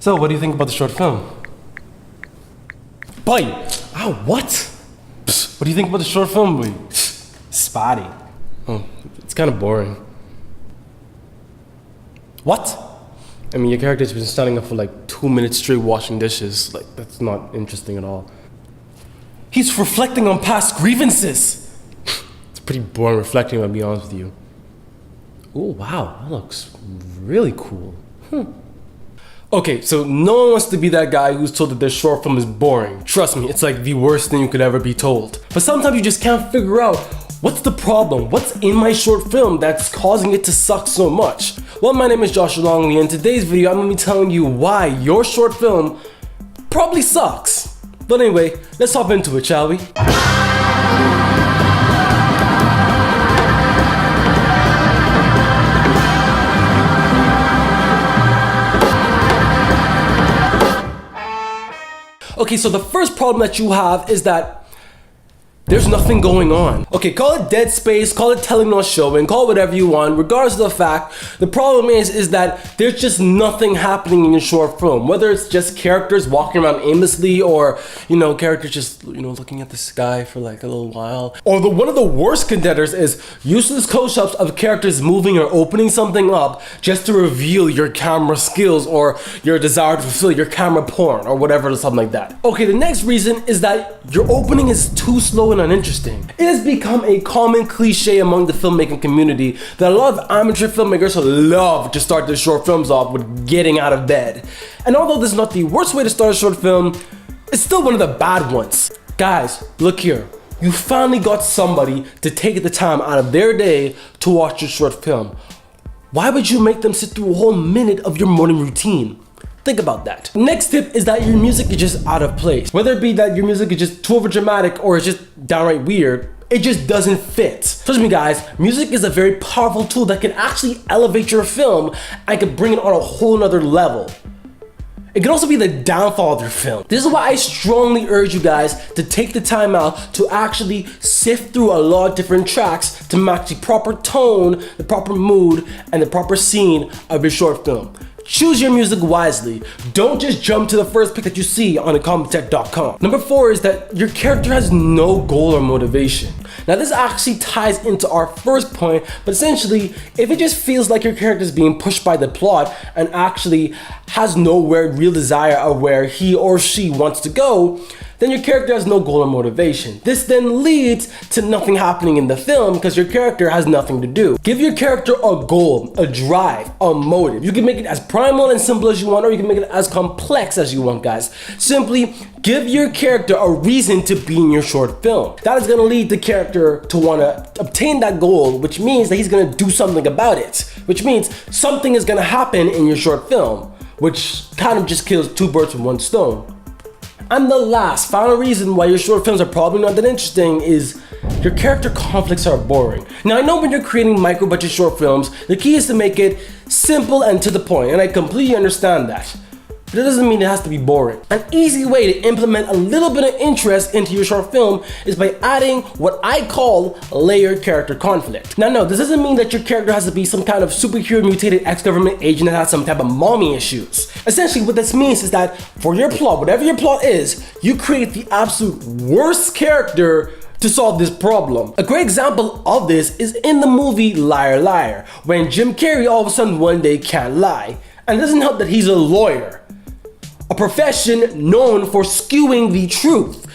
So, what do you think about the short film? Boy! Ow, what? Psst, what do you think about the short film, boy? Spotty. Oh, it's kind of boring. What? I mean, your character's been standing up for like 2 minutes straight washing dishes. Like, that's not interesting at all. He's reflecting on past grievances. It's pretty boring reflecting, I'll be honest with you. Oh, wow, that looks really cool. Okay, so no one wants to be that guy who's told that their short film is boring. Trust me, it's like the worst thing you could ever be told. But sometimes you just can't figure out what's the problem? What's in my short film that's causing it to suck so much? Well, my name is Joshua Longley, and in today's video I'm going to be telling you why your short film probably sucks. But anyway, let's hop into it, shall we? Okay, so the first problem that you have is that there's nothing going on. Okay, call it dead space, call it telling no showing, call it whatever you want. Regardless of the fact, the problem is that there's just nothing happening in your short film. Whether it's just characters walking around aimlessly, or characters just looking at the sky for like a little while. Or one of the worst contenders is useless close-ups of characters moving or opening something up just to reveal your camera skills or your desire to fulfill your camera porn or whatever, something like that. Okay, the next reason is that your opening is too slow and uninteresting. It has become a common cliche among the filmmaking community that a lot of amateur filmmakers love to start their short films off with getting out of bed. And although this is not the worst way to start a short film, it's still one of the bad ones. Guys, look here. You finally got somebody to take the time out of their day to watch your short film. Why would you make them sit through a whole minute of your morning routine? Think about that. Next tip is that your music is just out of place. Whether it be that your music is just too overdramatic or it's just downright weird, it just doesn't fit. Trust me guys, music is a very powerful tool that can actually elevate your film and can bring it on a whole nother level. It can also be the downfall of your film. This is why I strongly urge you guys to take the time out to actually sift through a lot of different tracks to match the proper tone, the proper mood, and the proper scene of your short film. Choose your music wisely. Don't just jump to the first pick that you see on Incompetech.com. Number 4 is that your character has no goal or motivation. Now this actually ties into our first point, but essentially, if it just feels like your character is being pushed by the plot and actually has no real desire of where he or she wants to go, then your character has no goal or motivation. This then leads to nothing happening in the film because your character has nothing to do. Give your character a goal, a drive, a motive. You can make it as primal and simple as you want, or you can make it as complex as you want, guys. Simply give your character a reason to be in your short film. That is gonna lead the character to wanna obtain that goal, which means that he's gonna do something about it, which means something is gonna happen in your short film, which kind of just kills 2 birds with 1 stone. And the last, final reason why your short films are probably not that interesting is your character conflicts are boring. Now I know when you're creating micro-budget short films, the key is to make it simple and to the point, and I completely understand that. But it doesn't mean it has to be boring. An easy way to implement a little bit of interest into your short film is by adding what I call layered character conflict. Now no, this doesn't mean that your character has to be some kind of superhero mutated ex-government agent that has some type of mommy issues. Essentially what this means is that for your plot, whatever your plot is, you create the absolute worst character to solve this problem. A great example of this is in the movie Liar Liar, when Jim Carrey all of a sudden one day can't lie. And it doesn't help that he's a lawyer, a profession known for skewing the truth.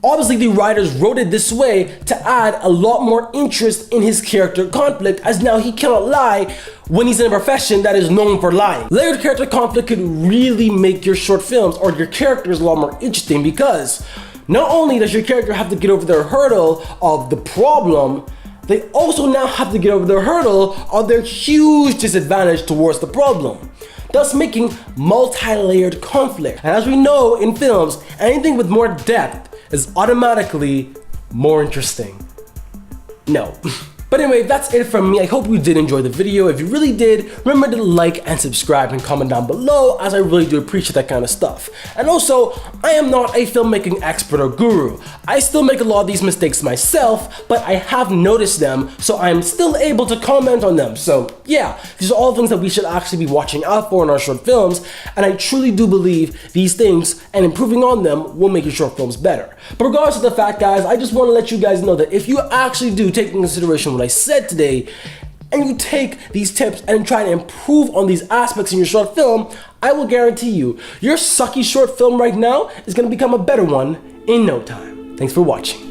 Obviously the writers wrote it this way to add a lot more interest in his character conflict, as now he cannot lie when he's in a profession that is known for lying. Layered character conflict could really make your short films or your characters a lot more interesting, because not only does your character have to get over their hurdle of the problem, they also now have to get over the hurdle of their huge disadvantage towards the problem, thus making multi-layered conflict. And as we know in films, anything with more depth is automatically more interesting. No. But anyway, that's it from me. I hope you did enjoy the video. If you really did, remember to like and subscribe and comment down below, as I really do appreciate that kind of stuff. And also, I am not a filmmaking expert or guru. I still make a lot of these mistakes myself, but I have noticed them, so I'm still able to comment on them. So yeah, these are all things that we should actually be watching out for in our short films, and I truly do believe these things and improving on them will make your short films better. But regardless of the fact, guys, I just want to let you guys know that if you actually do take into consideration what I said today, and you take these tips and try to improve on these aspects in your short film, I will guarantee you, your sucky short film right now is going to become a better one in no time. Thanks for watching.